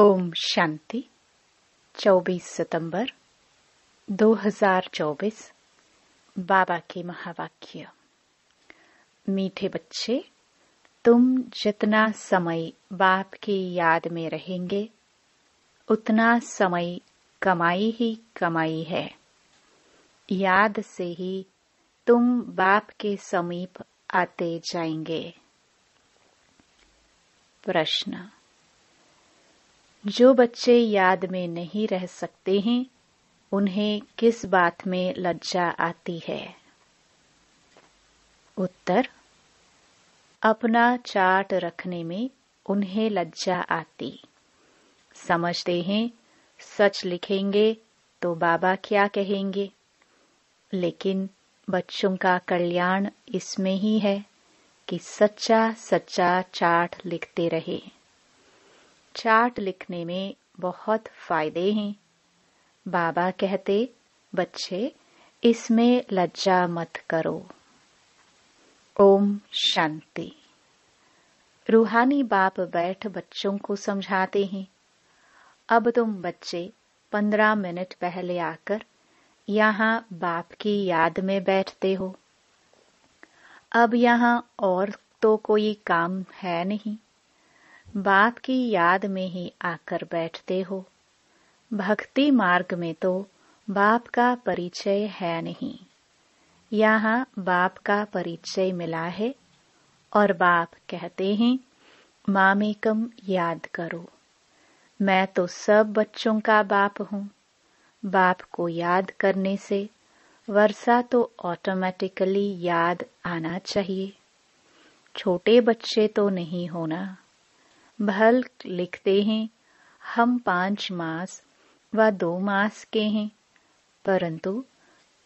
ओम शांति। 24 सितंबर 2024। बाबा के महावाक्य। मीठे बच्चे, तुम जितना समय बाप की याद में रहेंगे उतना समय कमाई ही कमाई है। याद से ही तुम बाप के समीप आते जाएंगे। प्रश्न। जो बच्चे याद में नहीं रह सकते हैं उन्हें किस बात में लज्जा आती है? उत्तर। अपना चार्ट रखने में उन्हें लज्जा आती। समझते हैं सच लिखेंगे तो बाबा क्या कहेंगे, लेकिन बच्चों का कल्याण इसमें ही है कि सच्चा सच्चा चार्ट लिखते रहे। चार्ट लिखने में बहुत फायदे हैं। बाबा कहते, बच्चे इसमें लज्जा मत करो। ओम शांति। रूहानी बाप बैठ बच्चों को समझाते हैं। अब तुम बच्चे 15 मिनट पहले आकर यहाँ बाप की याद में बैठते हो। अब यहाँ और तो कोई काम है नहीं, बाप की याद में ही आकर बैठते हो। भक्ति मार्ग में तो बाप का परिचय है नहीं, यहाँ बाप का परिचय मिला है और बाप कहते हैं मामेकम याद करो। मैं तो सब बच्चों का बाप हूँ। बाप को याद करने से वर्षा तो ऑटोमेटिकली याद आना चाहिए। छोटे बच्चे तो नहीं होना। भल लिखते हैं हम 5 मास व 2 मास के हैं, परंतु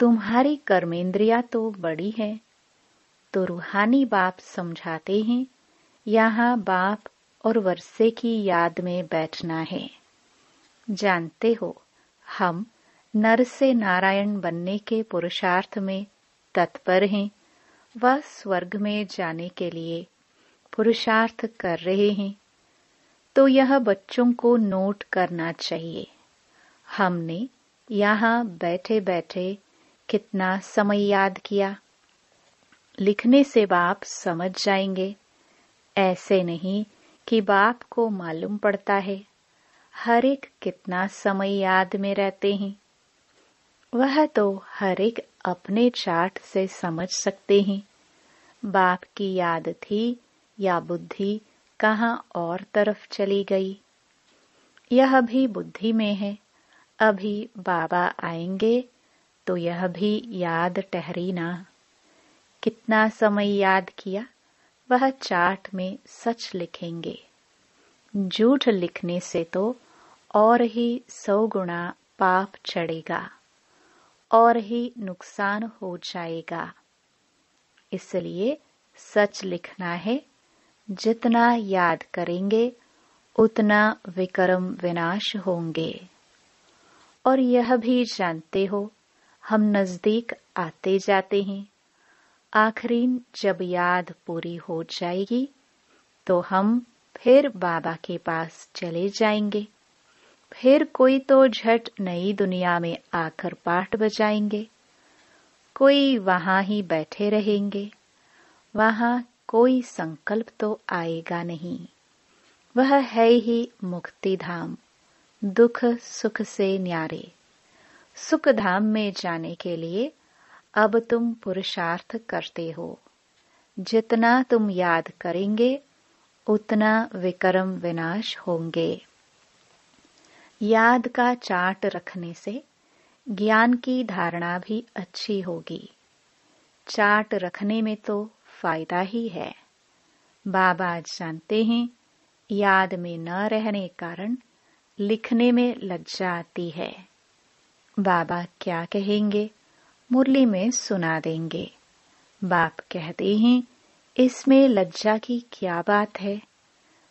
तुम्हारी कर्मेंद्रिया तो बड़ी है। तो रूहानी बाप समझाते हैं यहाँ बाप और वर्षे की याद में बैठना है। जानते हो हम नर से नारायण बनने के पुरुषार्थ में तत्पर हैं व स्वर्ग में जाने के लिए पुरुषार्थ कर रहे हैं। तो यह बच्चों को नोट करना चाहिए। हमने यहाँ बैठे बैठे कितना समय याद किया। लिखने से बाप समझ जाएंगे। ऐसे नहीं कि बाप को मालूम पड़ता है हर एक कितना समय याद में रहते हैं। वह तो हर एक अपने चार्ट से समझ सकते हैं बाप की याद थी या बुद्धि कहाँ और तरफ चली गई। यह भी बुद्धि में है। अभी बाबा आएंगे तो यह भी याद ठहरी ना। कितना समय याद किया वह चार्ट में सच लिखेंगे। झूठ लिखने से तो और ही 100 गुना पाप चढ़ेगा और ही नुकसान हो जाएगा। इसलिए सच लिखना है। जितना याद करेंगे उतना विक्रम विनाश होंगे। और यह भी जानते हो हम नजदीक आते जाते हैं। आखिरी जब याद पूरी हो जाएगी तो हम फिर बाबा के पास चले जाएंगे। फिर कोई तो झट नई दुनिया में आकर पाठ बजाएंगे, कोई वहां ही बैठे रहेंगे। वहां कोई संकल्प तो आएगा नहीं। वह है ही मुक्ति धाम, दुख सुख से न्यारे। सुख धाम में जाने के लिए अब तुम पुरुषार्थ करते हो। जितना तुम याद करेंगे उतना विक्रम विनाश होंगे। याद का चार्ट रखने से ज्ञान की धारणा भी अच्छी होगी। चार्ट रखने में तो फायदा ही है। बाबा जानते हैं याद में न रहने कारण लिखने में लज्जा आती है। बाबा क्या कहेंगे मुरली में सुना देंगे। बाप कहते हैं इसमें लज्जा की क्या बात है।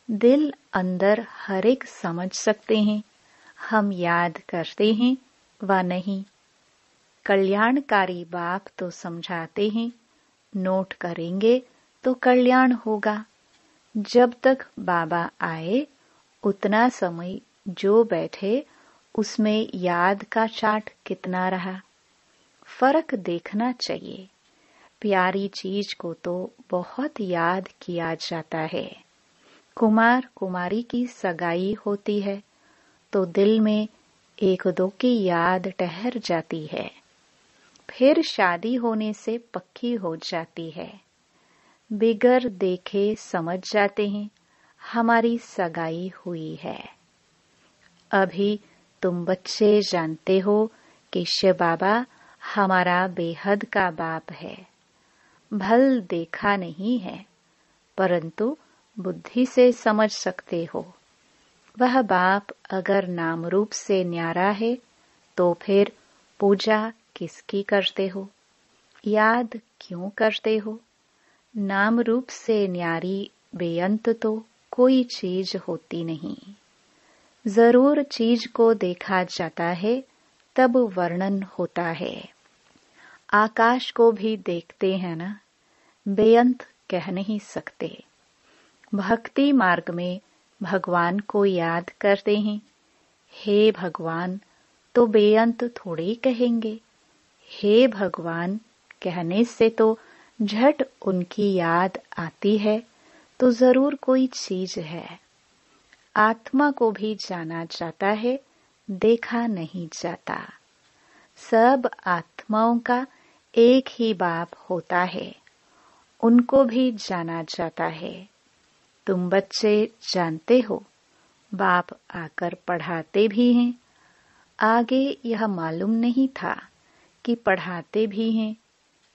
दिल अंदर हर एक समझ सकते हैं हम याद करते हैं व नहीं। कल्याणकारी बाप तो समझाते हैं नोट करेंगे तो कल्याण होगा। जब तक बाबा आए उतना समय जो बैठे उसमें याद का चाट कितना रहा, फर्क देखना चाहिए। प्यारी चीज को तो बहुत याद किया जाता है। कुमार कुमारी की सगाई होती है तो दिल में एक दो की याद ठहर जाती है, फिर शादी होने से पक्की हो जाती है। बिगर देखे समझ जाते हैं हमारी सगाई हुई है। अभी तुम बच्चे जानते हो कि शिव बाबा हमारा बेहद का बाप है। भल देखा नहीं है परंतु बुद्धि से समझ सकते हो। वह बाप अगर नाम रूप से न्यारा है तो फिर पूजा किसकी करते हो, याद क्यों करते हो? नाम रूप से न्यारी बेअंत तो कोई चीज होती नहीं। जरूर चीज को देखा जाता है तब वर्णन होता है। आकाश को भी देखते हैं ना, बेअंत कह नहीं सकते। भक्ति मार्ग में भगवान को याद करते हैं, हे भगवान तो बेअंत थोड़ी कहेंगे। हे भगवान कहने से तो झट उनकी याद आती है तो जरूर कोई चीज है। आत्मा को भी जाना जाता है, देखा नहीं जाता। सब आत्माओं का एक ही बाप होता है, उनको भी जाना जाता है। तुम बच्चे जानते हो बाप आकर पढ़ाते भी हैं। आगे यह मालूम नहीं था कि पढ़ाते भी हैं।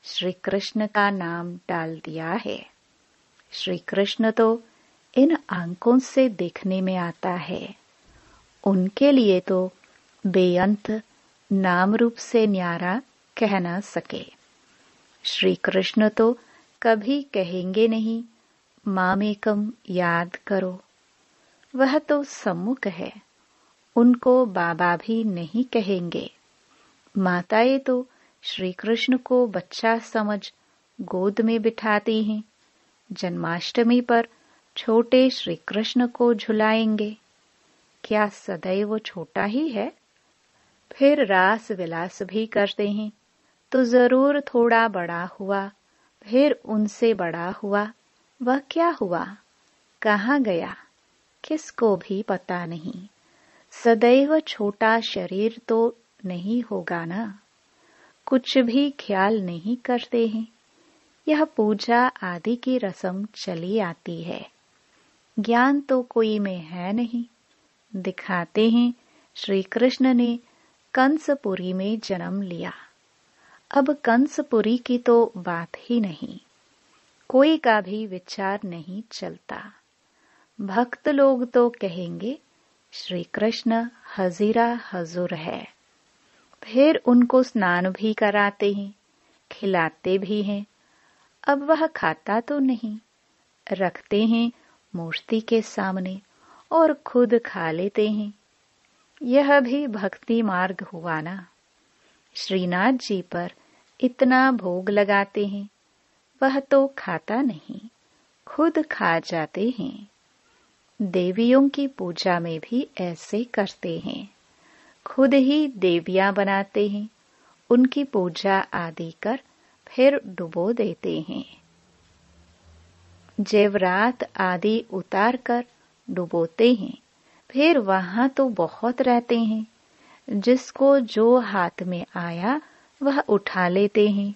श्री कृष्ण का नाम डाल दिया है। श्री कृष्ण तो इन आंखों से देखने में आता है। उनके लिए तो बेअंत नाम रूप से न्यारा कह न सके। श्री कृष्ण तो कभी कहेंगे नहीं मामेकम याद करो। वह तो सम्मुख है, उनको बाबा भी नहीं कहेंगे। माताएं तो श्री कृष्ण को बच्चा समझ गोद में बिठाती हैं। जन्माष्टमी पर छोटे श्री कृष्ण को झुलाएंगे। क्या सदैव छोटा ही है? फिर रास विलास भी करते हैं तो जरूर थोड़ा बड़ा हुआ, फिर उनसे बड़ा हुआ। वह क्या हुआ, कहाँ गया, किसको भी पता नहीं। सदैव छोटा शरीर तो नहीं होगा ना। कुछ भी ख्याल नहीं करते हैं। यह पूजा आदि की रस्म चली आती है। ज्ञान तो कोई में है नहीं। दिखाते हैं श्री कृष्ण ने कंसपुरी में जन्म लिया। अब कंसपुरी की तो बात ही नहीं, कोई का भी विचार नहीं चलता। भक्त लोग तो कहेंगे श्री कृष्ण हजीरा हजूर है। फिर उनको स्नान भी कराते हैं, खिलाते भी हैं। अब वह खाता तो नहीं, रखते हैं मूर्ति के सामने और खुद खा लेते हैं। यह भी भक्ति मार्ग हुआ ना। श्रीनाथ जी पर इतना भोग लगाते हैं, वह तो खाता नहीं, खुद खा जाते हैं। देवियों की पूजा में भी ऐसे करते हैं, खुद ही देवियां बनाते हैं, उनकी पूजा आदि कर फिर डुबो देते हैं। जेवरात आदि उतार कर डुबोते हैं, फिर वहां तो बहुत रहते हैं। जिसको जो हाथ में आया वह उठा लेते हैं।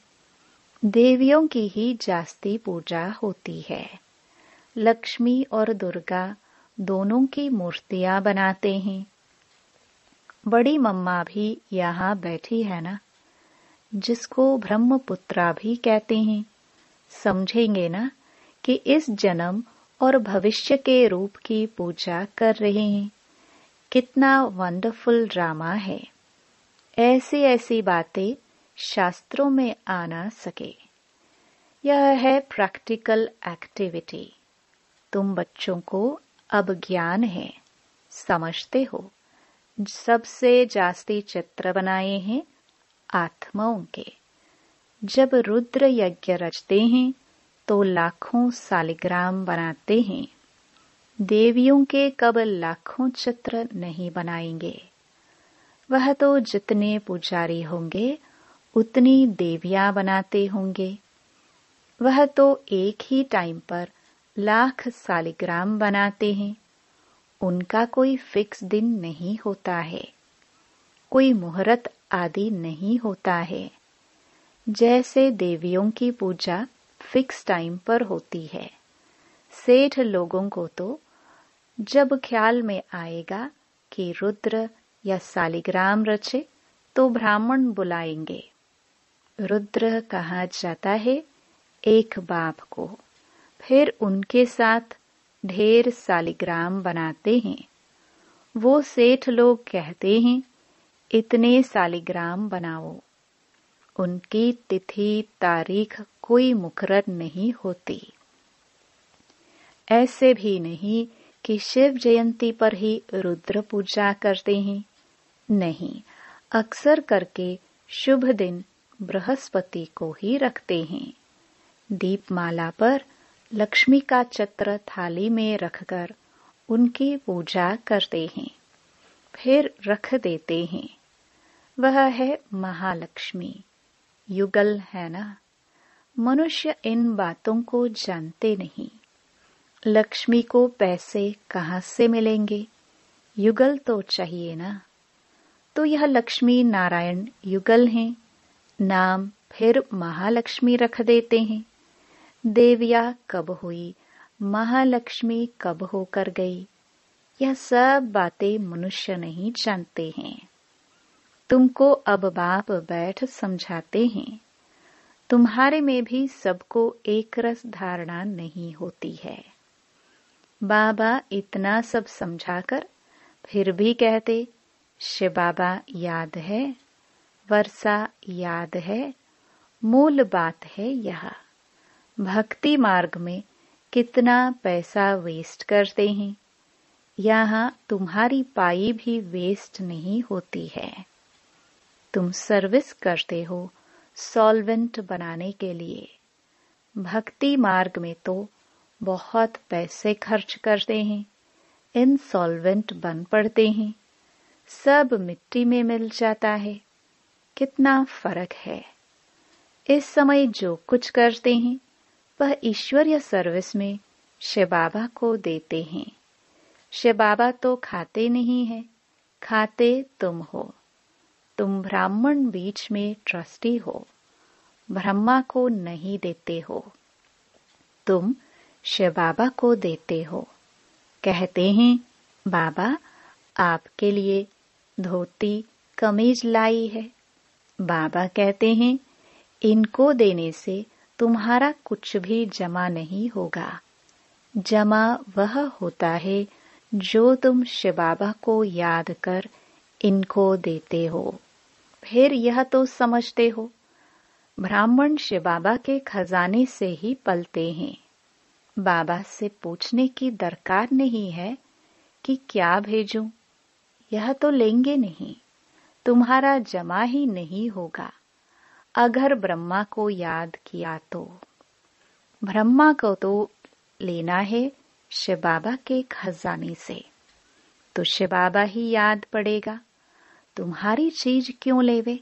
देवियों की ही जास्ती पूजा होती है। लक्ष्मी और दुर्गा दोनों की मूर्तियां बनाते हैं। बड़ी मम्मा भी यहाँ बैठी है ना, जिसको ब्रह्मपुत्रा भी कहते हैं। समझेंगे ना कि इस जन्म और भविष्य के रूप की पूजा कर रहे हैं। कितना वंडरफुल ड्रामा है। ऐसी ऐसी बातें शास्त्रों में आ ना सके। यह है प्रैक्टिकल एक्टिविटी। तुम बच्चों को अब ज्ञान है, समझते हो। सबसे जास्ती चित्र बनाए हैं आत्माओं के। जब रुद्र यज्ञ रचते हैं तो लाखों सालिग्राम बनाते हैं। देवियों के कब लाखों चित्र नहीं बनाएंगे। वह तो जितने पुजारी होंगे उतनी देवियां बनाते होंगे। वह तो एक ही टाइम पर लाख सालिग्राम बनाते हैं। उनका कोई फिक्स दिन नहीं होता है, कोई मुहूर्त आदि नहीं होता है। जैसे देवियों की पूजा फिक्स टाइम पर होती है, सेठ लोगों को तो जब ख्याल में आएगा कि रुद्र या सालिग्राम रचे तो ब्राह्मण बुलाएंगे। रुद्र कहा जाता है एक बाप को, फिर उनके साथ ढेर सालिग्राम बनाते हैं। वो सेठ लोग कहते हैं इतने सालिग्राम बनाओ। उनकी तिथि तारीख कोई मुकर्रर नहीं होती। ऐसे भी नहीं कि शिव जयंती पर ही रुद्र पूजा करते हैं। नहीं, अक्सर करके शुभ दिन बृहस्पति को ही रखते हैं। दीपमाला पर लक्ष्मी का चित्र थाली में रखकर उनकी पूजा करते हैं, फिर रख देते हैं। वह है महालक्ष्मी, युगल है ना। मनुष्य इन बातों को जानते नहीं। लक्ष्मी को पैसे कहाँ से मिलेंगे? युगल तो चाहिए ना। तो यह लक्ष्मी नारायण युगल हैं, नाम फिर महालक्ष्मी रख देते हैं। देविया कब हुई, महालक्ष्मी कब होकर गई, यह सब बातें मनुष्य नहीं जानते हैं। तुमको अब बाप बैठ समझाते हैं। तुम्हारे में भी सबको एक रस धारणा नहीं होती है। बाबा इतना सब समझाकर फिर भी कहते शिव बाबा याद है, वर्षा याद है। मूल बात है यह, भक्ति मार्ग में कितना पैसा वेस्ट करते हैं। यहाँ तुम्हारी पाई भी वेस्ट नहीं होती है। तुम सर्विस करते हो सॉल्वेंट बनाने के लिए। भक्ति मार्ग में तो बहुत पैसे खर्च करते हैं, इनसॉल्वेंट बन पड़ते हैं, सब मिट्टी में मिल जाता है। कितना फर्क है। इस समय जो कुछ करते हैं वह ईश्वरीय सर्विस में शिव बाबा को देते हैं। शिव बाबा तो खाते नहीं है, खाते तुम हो। तुम ब्राह्मण बीच में ट्रस्टी हो, ब्रह्मा को नहीं देते हो, तुम शिव बाबा को देते हो। कहते हैं बाबा आपके लिए धोती कमीज लाई है। बाबा कहते हैं इनको देने से तुम्हारा कुछ भी जमा नहीं होगा। जमा वह होता है जो तुम शिव बाबा को याद कर इनको देते हो। फिर यह तो समझते हो ब्राह्मण शिव बाबा के खजाने से ही पलते हैं। बाबा से पूछने की दरकार नहीं है कि क्या भेजूं, यह तो लेंगे नहीं, तुम्हारा जमा ही नहीं होगा। अगर ब्रह्मा को याद किया तो ब्रह्मा को तो लेना है शिव बाबा के खजाने से, तो शिव बाबा ही याद पड़ेगा। तुम्हारी चीज क्यों लेवे?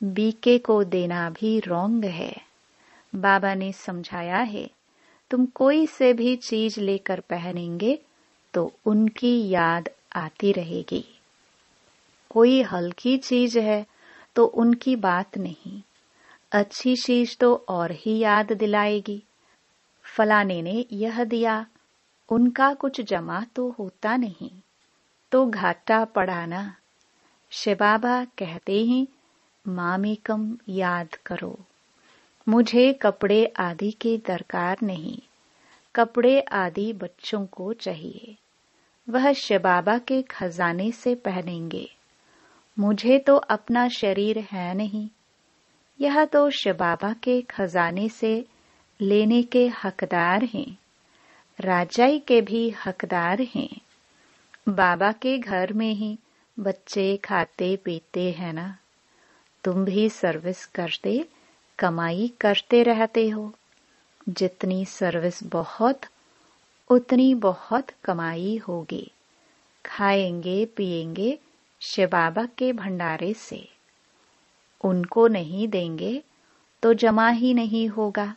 बीके को देना भी रॉन्ग है। बाबा ने समझाया है तुम कोई से भी चीज लेकर पहनेंगे तो उनकी याद आती रहेगी। कोई हल्की चीज है तो उनकी बात नहीं, अच्छी चीज तो और ही याद दिलाएगी। फलाने ने यह दिया, उनका कुछ जमा तो होता नहीं, तो घाटा पड़ा ना। शिव बाबा कहते हैं मामेकम याद करो। मुझे कपड़े आदि की दरकार नहीं, कपड़े आदि बच्चों को चाहिए, वह शिव बाबा के खजाने से पहनेंगे। मुझे तो अपना शरीर है नहीं, यह तो शिव बाबा के खजाने से लेने के हकदार हैं, राजाई के भी हकदार हैं। बाबा के घर में ही बच्चे खाते पीते हैं ना। तुम भी सर्विस करते कमाई करते रहते हो। जितनी सर्विस बहुत उतनी बहुत कमाई होगी। खाएंगे पिएंगे शिव बाबा के भंडारे से। उनको नहीं देंगे तो जमा ही नहीं होगा।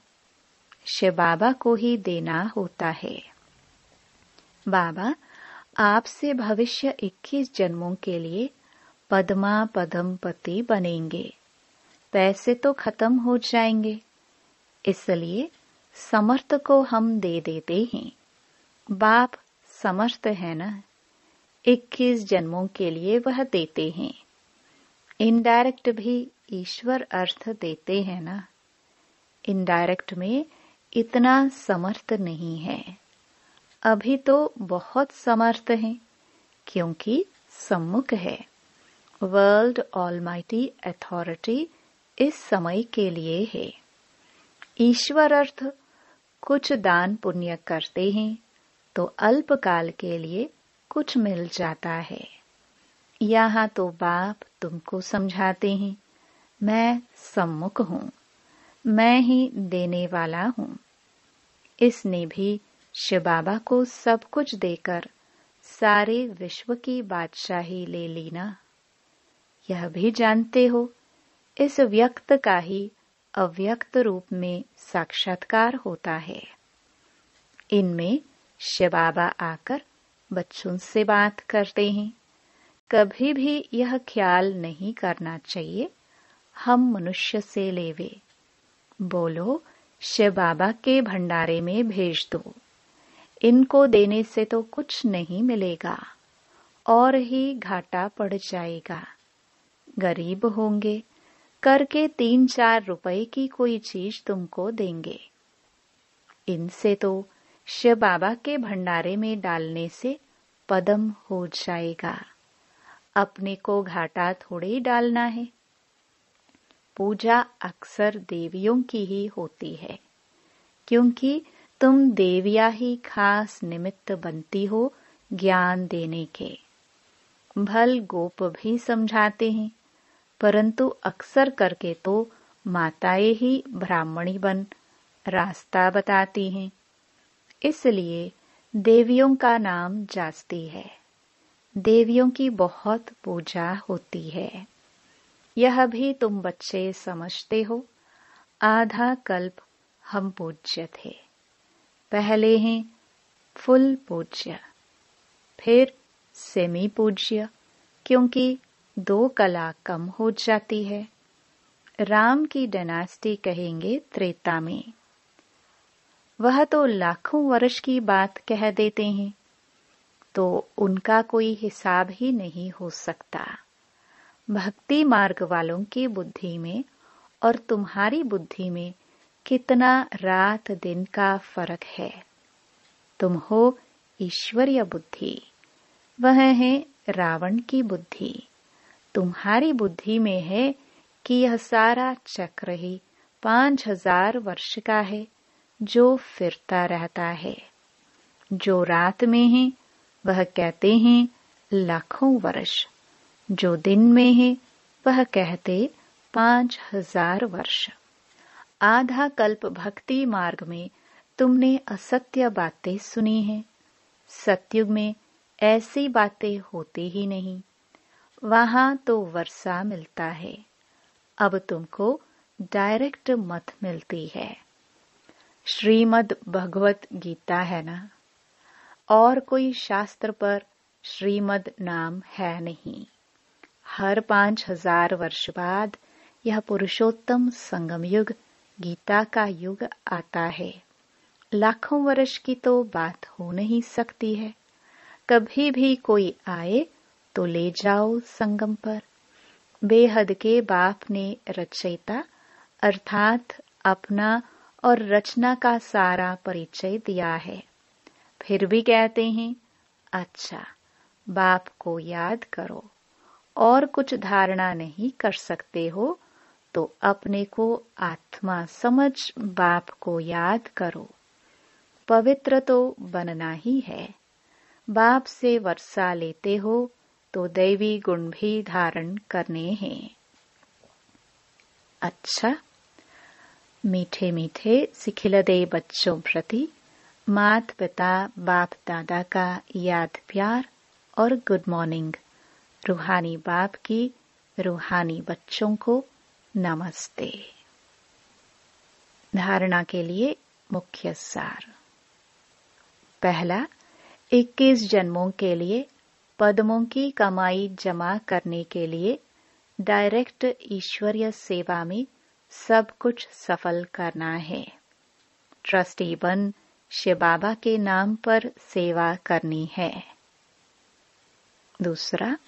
शिव बाबा को ही देना होता है। बाबा आपसे भविष्य 21 जन्मों के लिए पद्मा पद्मपति बनेंगे। पैसे तो खत्म हो जाएंगे, इसलिए समर्थ को हम दे देते हैं। बाप समर्थ है ना, 21 जन्मों के लिए वह देते हैं। इनडायरेक्ट भी ईश्वर अर्थ देते हैं ना। इनडायरेक्ट में इतना समर्थ नहीं है। अभी तो बहुत समर्थ हैं, क्योंकि सम्मुख है। वर्ल्ड ऑलमाइटी अथॉरिटी इस समय के लिए है। ईश्वर अर्थ कुछ दान पुण्य करते हैं तो अल्पकाल के लिए कुछ मिल जाता है। यहाँ तो बाप तुमको समझाते हैं, मैं सम्मुख हूँ, मैं ही देने वाला हूँ। इसने भी शिव बाबा को सब कुछ देकर सारे विश्व की बादशाही ले ली ना। यह भी जानते हो, इस व्यक्त का ही अव्यक्त रूप में साक्षात्कार होता है। इनमें शिव बाबा आकर बच्चों से बात करते हैं। कभी भी यह ख्याल नहीं करना चाहिए हम मनुष्य से लेवे। बोलो शिव बाबा के भंडारे में भेज दो। इनको देने से तो कुछ नहीं मिलेगा और ही घाटा पड़ जाएगा। गरीब होंगे, करके 3-4 रुपए की कोई चीज तुमको देंगे। इनसे तो शिव बाबा के भंडारे में डालने से पद्म हो जाएगा। अपने को घाटा थोड़ी डालना है। पूजा अक्सर देवियों की ही होती है, क्योंकि तुम देविया ही खास निमित्त बनती हो ज्ञान देने के। भल गोप भी समझाते हैं, परंतु अक्सर करके तो माताएं ही ब्राह्मणी बन रास्ता बताती हैं। इसलिए देवियों का नाम जास्ती है। देवियों की बहुत पूजा होती है। यह भी तुम बच्चे समझते हो। आधा कल्प हम पूज्य थे, पहले हैं फुल पूज्य, फिर सेमी पूज्य, क्योंकि 2 कला कम हो जाती है। राम की डायनेस्टी कहेंगे त्रेता में। वह तो लाखों वर्ष की बात कह देते हैं, तो उनका कोई हिसाब ही नहीं हो सकता। भक्ति मार्ग वालों की बुद्धि में और तुम्हारी बुद्धि में कितना रात दिन का फर्क है। तुम हो ईश्वरीय बुद्धि, वह है रावण की बुद्धि। तुम्हारी बुद्धि में है कि यह सारा चक्र ही 5000 वर्ष का है, जो फिरता रहता है। जो रात में है वह कहते हैं लाखों वर्ष, जो दिन में है वह कहते 5000 वर्ष। आधा कल्प भक्ति मार्ग में तुमने असत्य बातें सुनी हैं। सतयुग में ऐसी बातें होती ही नहीं, वहां तो वर्षा मिलता है। अब तुमको डायरेक्ट मत मिलती है। श्रीमद् भगवत गीता है ना, और कोई शास्त्र पर श्रीमद् नाम है नहीं। हर 5000 वर्ष बाद यह पुरुषोत्तम संगम युग गीता का युग आता है। लाखों वर्ष की तो बात हो नहीं सकती है। कभी भी कोई आए तो ले जाओ संगम पर। बेहद के बाप ने रचयिता अर्थात अपना और रचना का सारा परिचय दिया है। फिर भी कहते हैं, अच्छा बाप को याद करो और कुछ धारणा नहीं कर सकते हो तो अपने को आत्मा समझ बाप को याद करो। पवित्र तो बनना ही है। बाप से वर्षा लेते हो तो दैवी गुण भी धारण करने हैं। अच्छा, मीठे मीठे सिखिलदे बच्चों प्रति माता पिता बाप दादा का याद प्यार और गुड मॉर्निंग। रूहानी बाप की रूहानी बच्चों को नमस्ते। धारणा के लिए मुख्य सार। पहला, 21 जन्मों के लिए पद्मों की कमाई जमा करने के लिए डायरेक्ट ईश्वरीय सेवा में सब कुछ सफल करना है। ट्रस्टी बन शिव बाबा के नाम पर सेवा करनी है। दूसरा,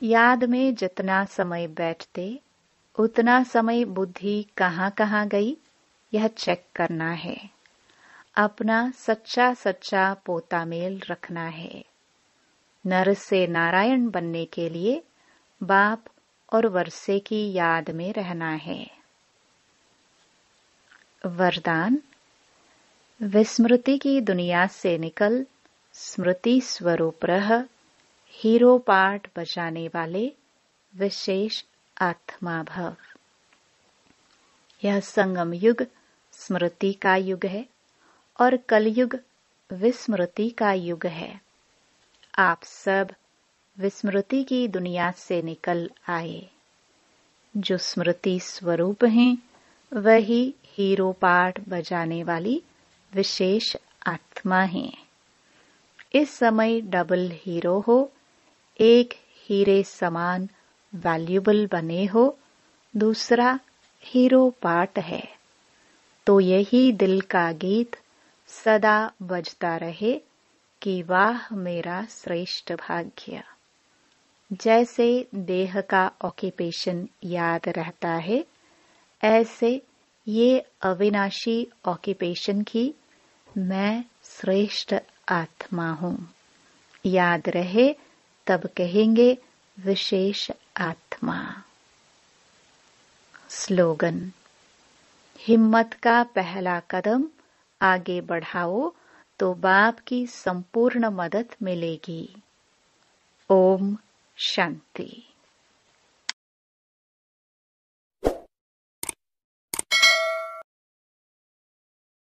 याद में जितना समय बैठते उतना समय बुद्धि कहाँ कहाँ गई यह चेक करना है। अपना सच्चा सच्चा पोता मेल रखना है। नर से नारायण बनने के लिए बाप और वर्षे की याद में रहना है। वरदान, विस्मृति की दुनिया से निकल स्मृति स्वरूप रह, हीरो पार्ट बजाने वाले विशेष आत्मा भव। यह संगम युग स्मृति का युग है और कलयुग विस्मृति का युग है। आप सब विस्मृति की दुनिया से निकल आए। जो स्मृति स्वरूप हैं वही हीरो पार्ट बजाने वाली विशेष आत्मा हैं। इस समय डबल हीरो हो, एक हीरे समान वैल्यूबल बने हो, दूसरा हीरो पार्ट है, तो यही दिल का गीत सदा बजता रहे कि वाह मेरा श्रेष्ठ भाग्य। जैसे देह का ऑक्यूपेशन याद रहता है, ऐसे ये अविनाशी ऑक्यूपेशन की मैं श्रेष्ठ आत्मा हूँ याद रहे, तब कहेंगे विशेष आत्मा। स्लोगन, हिम्मत का पहला कदम आगे बढ़ाओ तो बाप की संपूर्ण मदद मिलेगी। ओम शांति।